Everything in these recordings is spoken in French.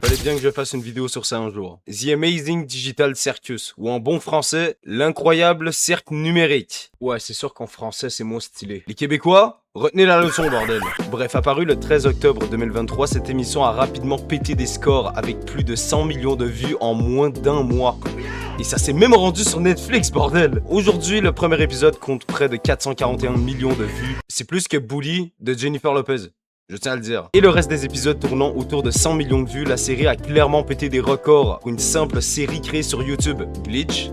Fallait bien que je fasse une vidéo sur ça un jour. The Amazing Digital Circus, ou en bon français, l'incroyable cirque numérique. Ouais, c'est sûr qu'en français, c'est moins stylé. Les Québécois, retenez la leçon, bordel. Bref, apparu le 13 octobre 2023, cette émission a rapidement pété des scores avec plus de 100 millions de vues en moins d'un mois. Et ça s'est même rendu sur Netflix, bordel. Aujourd'hui, le premier épisode compte près de 441 millions de vues. C'est plus que Bully de Jennifer Lopez. Je tiens à le dire. Et le reste des épisodes tournant autour de 100 millions de vues, la série a clairement pété des records pour une simple série créée sur YouTube. Glitch,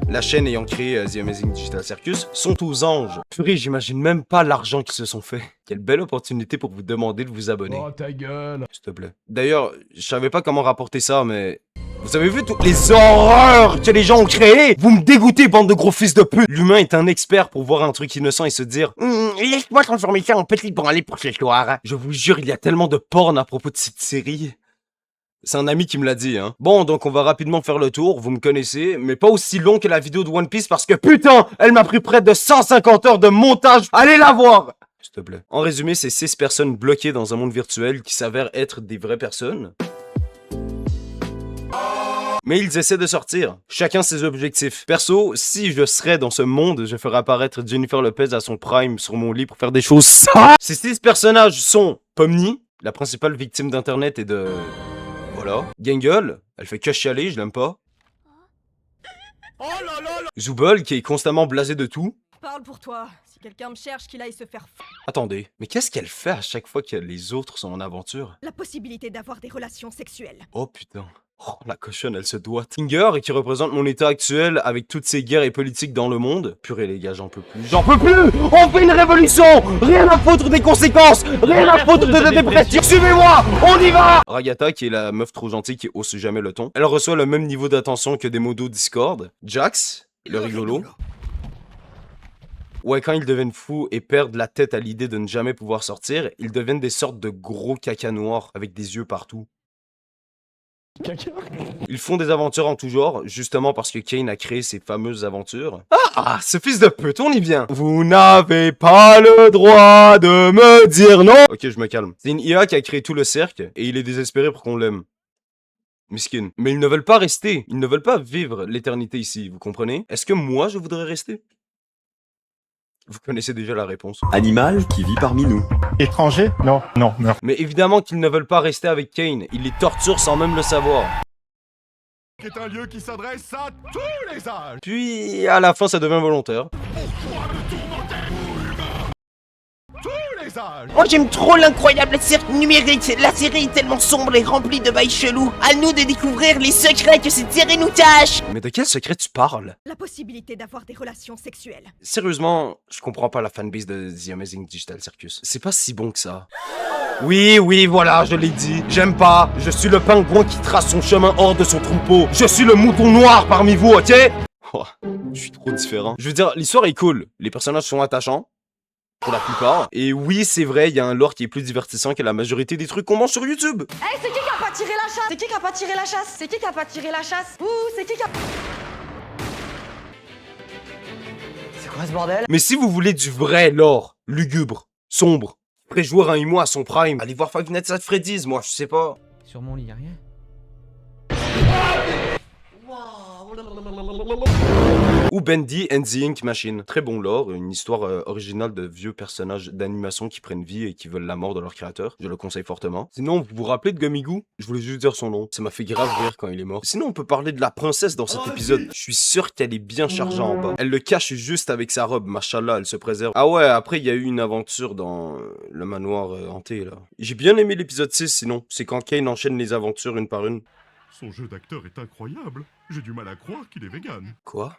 la chaîne ayant créé The Amazing Digital Circus, sont aux anges. Purée, j'imagine même pas l'argent qu'ils se sont fait. Quelle belle opportunité pour vous demander de vous abonner. Oh ta gueule. S'il te plaît. D'ailleurs, je savais pas comment rapporter ça, mais... Vous avez vu toutes les horreurs que les gens ont créées? Vous me dégoûtez, bande de gros fils de pute! L'humain est un expert pour voir un truc innocent et se dire laisse-moi transformer ça en petit branlé pour ce soir. Je vous jure, il y a tellement de porn à propos de cette série. C'est un ami qui me l'a dit, hein. Bon, donc on va rapidement faire le tour, vous me connaissez, mais pas aussi long que la vidéo de One Piece parce que putain, elle m'a pris près de 150 heures de montage. Allez la voir! S'il te plaît. En résumé, c'est 6 personnes bloquées dans un monde virtuel qui s'avèrent être des vraies personnes. Mais ils essaient de sortir, chacun ses objectifs. Perso, si je serais dans ce monde, je ferais apparaître Jennifer Lopez à son prime sur mon lit pour faire des choses ça. Ces 6 personnages sont Pomni, la principale victime d'internet et de... Voilà. Gangle, elle fait que chialer, je l'aime pas. Zooble, qui est constamment blasé de tout. Parle pour toi. Si quelqu'un me cherche, qu'il aille se faire Attendez, mais qu'est-ce qu'elle fait à chaque fois que les autres sont en aventure? La possibilité d'avoir des relations sexuelles. Oh putain. Oh, la cochonne, elle se doit. Finger, qui représente mon état actuel avec toutes ces guerres et politiques dans le monde. Purée les gars, j'en peux plus. J'en peux plus! On fait une révolution! Rien à foutre des conséquences! Rien à foutre de la dépression! Suivez-moi! On y va! Ragata, qui est la meuf trop gentille qui hausse jamais le ton. Elle reçoit le même niveau d'attention que des modos Discord. Jax, le rigolo. Ouais, quand ils deviennent fous et perdent la tête à l'idée de ne jamais pouvoir sortir, ils deviennent des sortes de gros caca noirs avec des yeux partout. Caca. Ils font des aventures en tout genre, justement parce que Kane a créé ces fameuses aventures. Ah, ce fils de pute, on y vient. Vous n'avez pas le droit de me dire non. Ok, je me calme. C'est une IA qui a créé tout le cirque, et il est désespéré pour qu'on l'aime. Miskin. Mais ils ne veulent pas rester. Ils ne veulent pas vivre l'éternité ici, vous comprenez? Est-ce que moi, je voudrais rester? Vous connaissez déjà la réponse. Animal qui vit parmi nous. Étranger? Non, non, meurtre. Mais évidemment qu'ils ne veulent pas rester avec Kane. Ils les torturent sans même le savoir. C'est un lieu qui s'adresse à tous les âges. Puis, à la fin, ça devient volontaire. Tous les âges. Moi j'aime trop l'incroyable cirque numérique. La série est tellement sombre et remplie de bails chelous. À nous de découvrir les secrets que cette série nous cache. Mais de quel secret tu parles? La possibilité d'avoir des relations sexuelles. Sérieusement, je comprends pas la fanbase de The Amazing Digital Circus. C'est pas si bon que ça. Oui, voilà, je l'ai dit. J'aime pas. Je suis le pingouin qui trace son chemin hors de son troupeau. Je suis le mouton noir parmi vous, ok? Oh, je suis trop différent. Je veux dire, l'histoire est cool. Les personnages sont attachants. Pour la plupart. Et oui, c'est vrai, il y a un lore qui est plus divertissant que la majorité des trucs qu'on mange sur YouTube. Hey, c'est qui a pas tiré la chasse? C'est qui a pas tiré la chasse? C'est qui a pas tiré la chasse? Ouh, c'est qui a... C'est quoi ce bordel? Mais si vous voulez du vrai lore, lugubre, sombre, prêt jouer un IMO à son prime, allez voir Five Nights at Freddy's, moi, je sais pas. Sur mon lit, y'a rien. Ou Bendy and the Ink Machine. Très bon lore, une histoire originale de vieux personnages d'animation qui prennent vie et qui veulent la mort de leur créateur. Je le conseille fortement. Sinon, vous vous rappelez de Gummigoo? Je voulais juste dire son nom. Ça m'a fait grave rire quand il est mort. Sinon, on peut parler de la princesse dans cet épisode. Je suis sûr qu'elle est bien chargée en bas. Elle le cache juste avec sa robe, machallah, elle se préserve. Ah ouais, après, il y a eu une aventure dans le manoir hanté, là. J'ai bien aimé l'épisode 6, sinon. C'est quand Kane enchaîne les aventures une par une. Son jeu d'acteur est incroyable. J'ai du mal à croire qu'il est vegan. Quoi?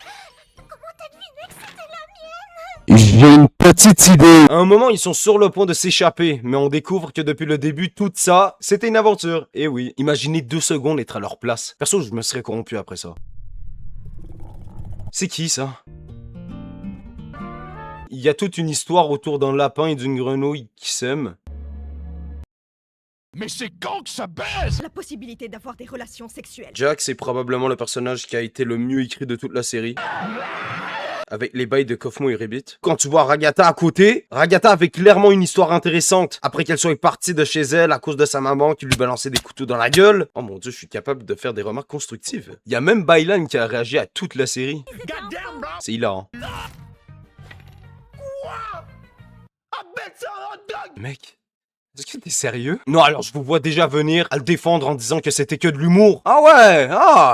J'ai une petite idée. À un moment, ils sont sur le point de s'échapper, mais on découvre que depuis le début, tout ça, c'était une aventure. Et oui, imaginez 2 secondes être à leur place. Perso, je me serais corrompu après ça. C'est qui, ça? Il y a toute une histoire autour d'un lapin et d'une grenouille qui s'aiment. Mais c'est quand que ça baisse? La possibilité d'avoir des relations sexuelles. Jax est probablement le personnage qui a été le mieux écrit de toute la série. avec les bails de Kofmo et Ribbit. Quand tu vois Ragata à côté, Ragata avait clairement une histoire intéressante. Après qu'elle soit partie de chez elle à cause de sa maman qui lui balançait des couteaux dans la gueule. Oh mon dieu, je suis capable de faire des remarques constructives. Il y a même Bailan qui a réagi à toute la série. C'est hilarant. Mec, est-ce que t'es sérieux? Non, alors je vous vois déjà venir à le défendre en disant que c'était que de l'humour. Ah ouais,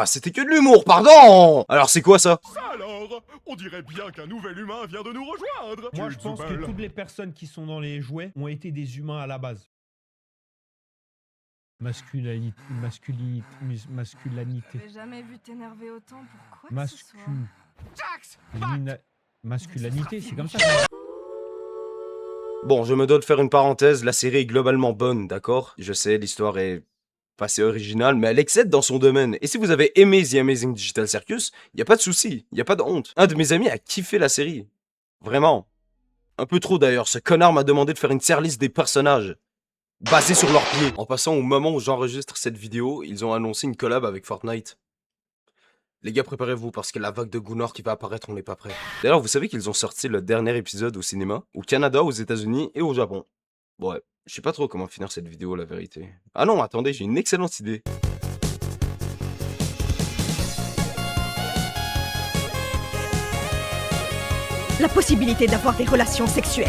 c'était que de l'humour, pardon. Alors c'est quoi ça? Ça alors, on dirait bien qu'un nouvel humain vient de nous rejoindre. Moi, je pense que toutes les personnes qui sont dans les jouets ont été des humains à la base. Masculinité. J'ai jamais vu t'énerver autant pour quoi Masculinité, c'est comme ça. Bon, je me dois de faire une parenthèse, la série est globalement bonne, d'accord? Je sais, l'histoire est pas assez originale, mais elle excelle dans son domaine. Et si vous avez aimé The Amazing Digital Circus, y a pas de souci, y a pas de honte. Un de mes amis a kiffé la série. Vraiment. Un peu trop d'ailleurs, ce connard m'a demandé de faire une tier list des personnages. Basés sur leurs pieds. En passant au moment où j'enregistre cette vidéo, ils ont annoncé une collab avec Fortnite. Les gars, préparez-vous parce que la vague de Gunnar qui va apparaître, on n'est pas prêt. D'ailleurs, vous savez qu'ils ont sorti le dernier épisode au cinéma, au Canada, aux États-Unis et au Japon. Ouais, je sais pas trop comment finir cette vidéo, la vérité. Ah non, attendez, j'ai une excellente idée. La possibilité d'avoir des relations sexuelles.